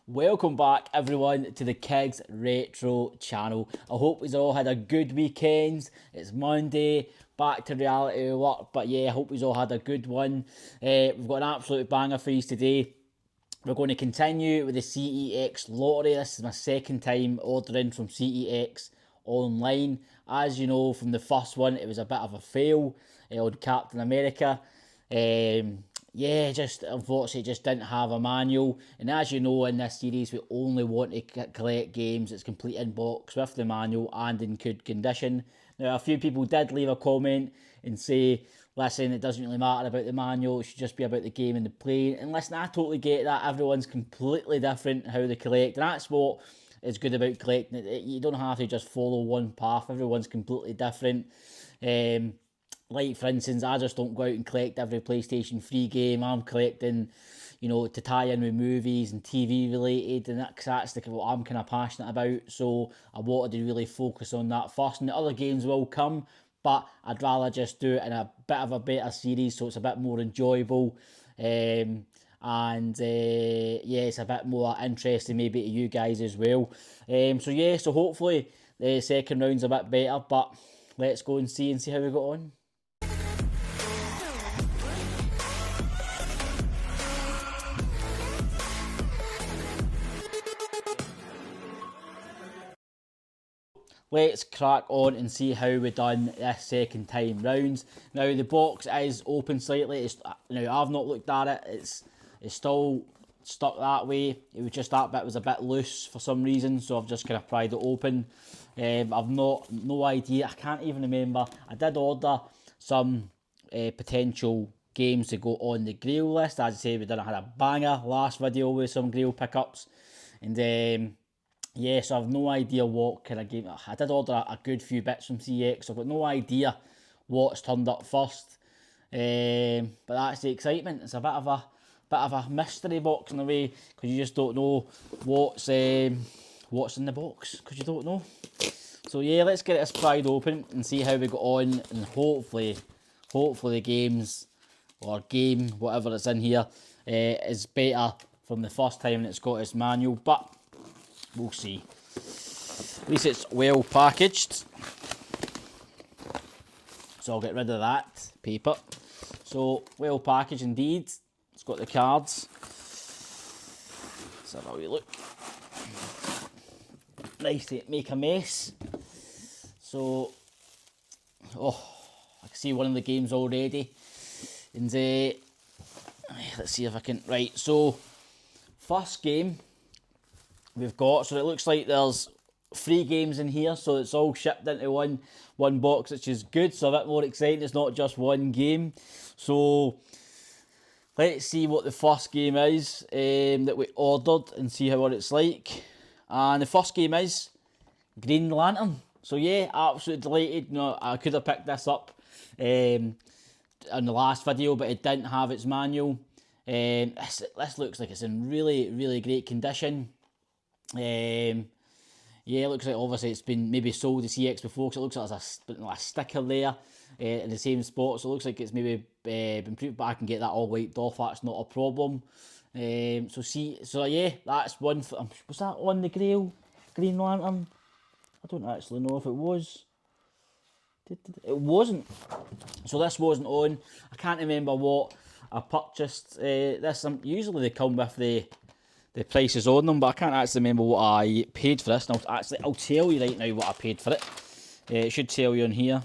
Welcome back everyone to the CeX Retro channel. I hope you all had a good weekend. It's Monday, back to reality work, but yeah, I hope you all had a good one. We've got an absolute banger for you today. We're going to continue with the CeX Lottery. This is my second time ordering from CeX online. As you know from the first one, it was a bit of a fail on Captain America. Yeah, just unfortunately just didn't have a manual. And as you know, in this series, we only want to collect games that's complete in box with the manual and in good condition. Now, a few people did leave a comment and say, listen, it doesn't really matter about the manual, it should just be about the game and the play. And listen, I totally get that. Everyone's completely different how they collect, and that's what is good about collecting it. You don't have to just follow one path. Everyone's completely different. Like, for instance, I just don't go out and collect every PlayStation 3 game. I'm collecting, to tie in with movies and TV related, and that's what I'm kind of passionate about. So I wanted to really focus on that first, and the other games will come, but I'd rather just do it in a bit of a better series so it's a bit more enjoyable. Yeah, it's a bit more interesting maybe to you guys as well. So hopefully the second round's a bit better, but let's go and see how we got on. Let's crack on and see how we done this second time round. Now the box is open slightly. Now I've not looked at it. It's still stuck that way. It was just that bit was a bit loose for some reason, so I've just kind of pried it open. I've no idea. I can't even remember. I did order some potential games to go on the grail list. As I say, we done had a banger last video with some grail pickups, and yeah, so I've no idea what kind of game. I did order a good few bits from CeX. I've got no idea what's turned up first. But that's the excitement. It's a bit of a mystery box in a way, because you just don't know what's in the box, because you don't know. So yeah, let's get this pried open and see how we got on, and hopefully the games or game, whatever it's in here, is better from the first time and it's got its manual, but we'll see. At least it's well packaged, so I'll get rid of that paper. So well packaged indeed. It's got the cards. Let's have a wee look. Nice to make a mess. So, I can see one of the games already. And let's see if I can. Right, so first game we've got. So it looks like there's 3 games in here, so it's all shipped into one box, which is good. So a bit more exciting. It's not just one game. So let's see what the first game is that we ordered and see what it's like. And the first game is Green Lantern. So yeah, absolutely delighted. I could have picked this up in the last video, but it didn't have its manual. This looks like it's in really, really great condition. Yeah, it looks like obviously it's been maybe sold to CeX before, because it looks like there's a sticker there in the same spot. So it looks like it's maybe been proved, but I can get that all wiped off. That's not a problem. So yeah, that's one. Was that on the Grail Green Lantern? I don't actually know if it was. It wasn't. So this wasn't on. I can't remember what I purchased this. Usually they come with the prices on them, but I can't actually remember what I paid for this. And I'll tell you right now what I paid for it. It should tell you on here.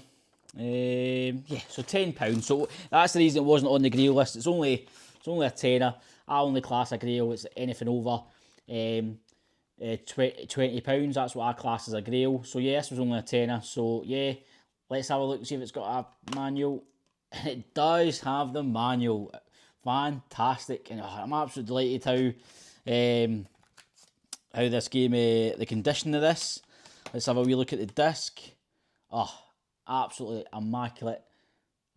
Yeah, so £10. So that's the reason it wasn't on the grail list. It's only a tenner. I only class a grail. It's anything over £20. That's what I class as a grail. So yeah, this was only a tenner. So yeah, let's have a look and see if it's got a manual. And it does have the manual. Fantastic, and I'm absolutely delighted how this game, the condition of this. Let's have a wee look at the disc. Oh, absolutely immaculate.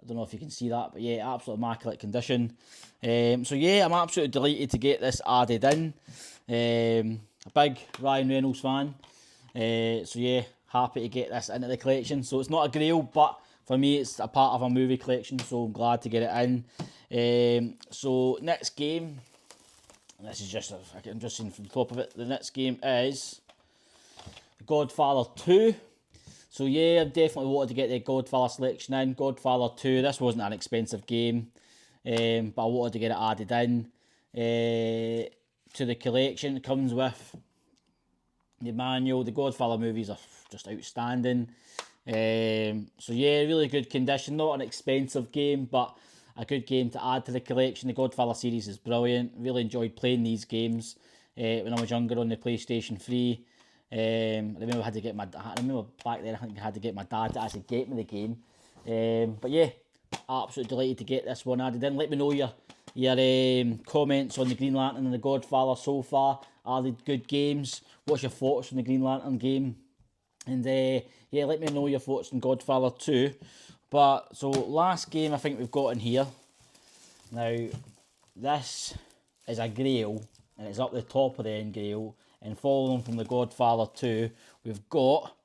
I don't know if you can see that, but yeah, absolutely immaculate condition. So yeah, I'm absolutely delighted to get this added in. A big Ryan Reynolds fan. So yeah, happy to get this into the collection. So it's not a grail, but for me it's a part of a movie collection, so I'm glad to get it in. So next game, this is just, I'm just seeing from the top of it, the next game is Godfather 2. So yeah, I definitely wanted to get the Godfather selection in. Godfather 2, this wasn't an expensive game, but I wanted to get it added in to the collection. It comes with the manual. The Godfather movies are just outstanding. So yeah, really good condition. Not an expensive game, but a good game to add to the collection. The Godfather series is brilliant. Really enjoyed playing these games when I was younger on the PlayStation 3. I remember back then I think I had to get my dad to actually get me the game. But yeah, absolutely delighted to get this one added in. Let me know your comments on the Green Lantern and the Godfather so far. Are they good games? What's your thoughts on the Green Lantern game? And yeah, let me know your thoughts on Godfather 2. But so last game I think we've got in here. Now this is a grail, and it's up the top of the end grail. And following from the Godfather 2, we've got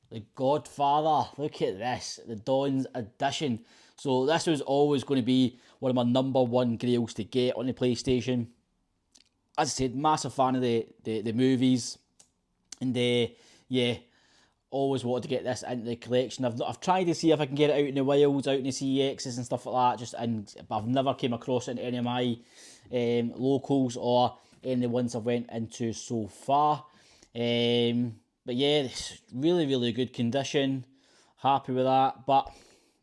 the Godfather. Look at this, the Dawn's Edition. So this was always going to be one of my number one grails to get on the PlayStation. As I said, massive fan of the movies, and yeah, always wanted to get this into the collection. I've tried to see if I can get it out in the wilds, out in the CEXs and stuff like that. But I've never came across it in any of my locals or any of the ones I've went into so far. But yeah, it's really good condition. Happy with that. But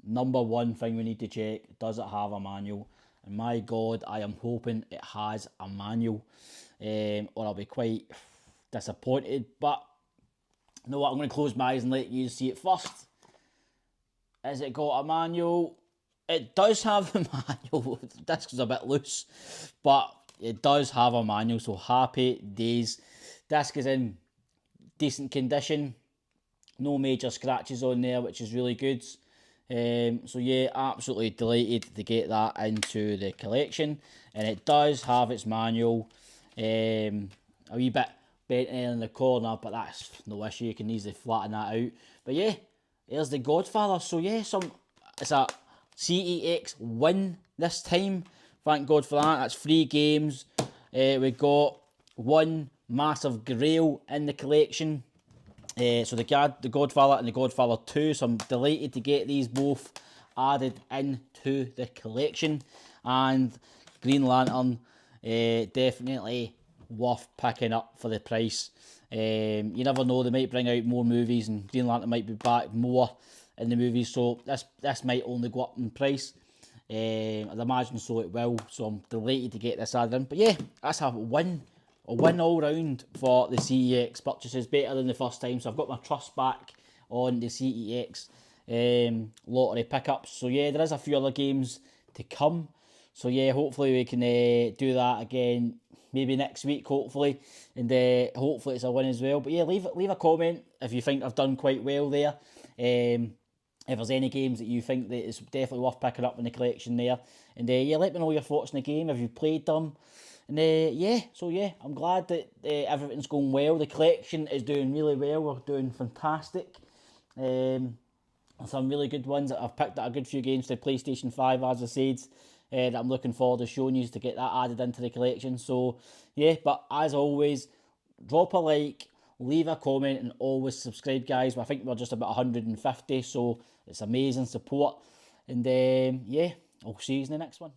number one thing we need to check: does it have a manual? And my God, I am hoping it has a manual, or I'll be quite disappointed. But you know what? I'm going to close my eyes and let you see it first. Has it got a manual? It does have a manual. The disc is a bit loose, but it does have a manual, so happy days. Disc is in decent condition. No major scratches on there, which is really good. So yeah, absolutely delighted to get that into the collection. And it does have its manual. A wee bit bent in the corner, but that's no issue. You can easily flatten that out. But yeah, there's the Godfather. So yeah, it's a CEX win this time. Thank God for that. That's 3 games. We got 1 massive grail in the collection. So the Godfather and the Godfather 2. So I'm delighted to get these both added into the collection. And Green Lantern, definitely worth picking up for the price. You never know, they might bring out more movies and Green Lantern might be back more in the movies, so this might only go up in price. I'd imagine so it will, so I'm delighted to get this added in. But yeah, that's a win all round for the CEX purchases, better than the first time. So I've got my trust back on the CEX lottery pickups. So yeah, there is a few other games to come. So yeah, hopefully we can do that again, maybe next week, hopefully, and hopefully it's a win as well. But yeah, leave a comment if you think I've done quite well there. If there's any games that you think that is definitely worth picking up in the collection there, and yeah, let me know your thoughts on the game if you've played them. And yeah, so yeah, I'm glad that everything's going well. The collection is doing really well. We're doing fantastic. Some really good ones. I've picked up a good few games to PlayStation 5, as I said, that I'm looking forward to showing you to get that added into the collection. So yeah, but as always, drop a like, leave a comment, and always subscribe, guys. I think we're just about 150, so it's amazing support. And yeah, I'll see you in the next one.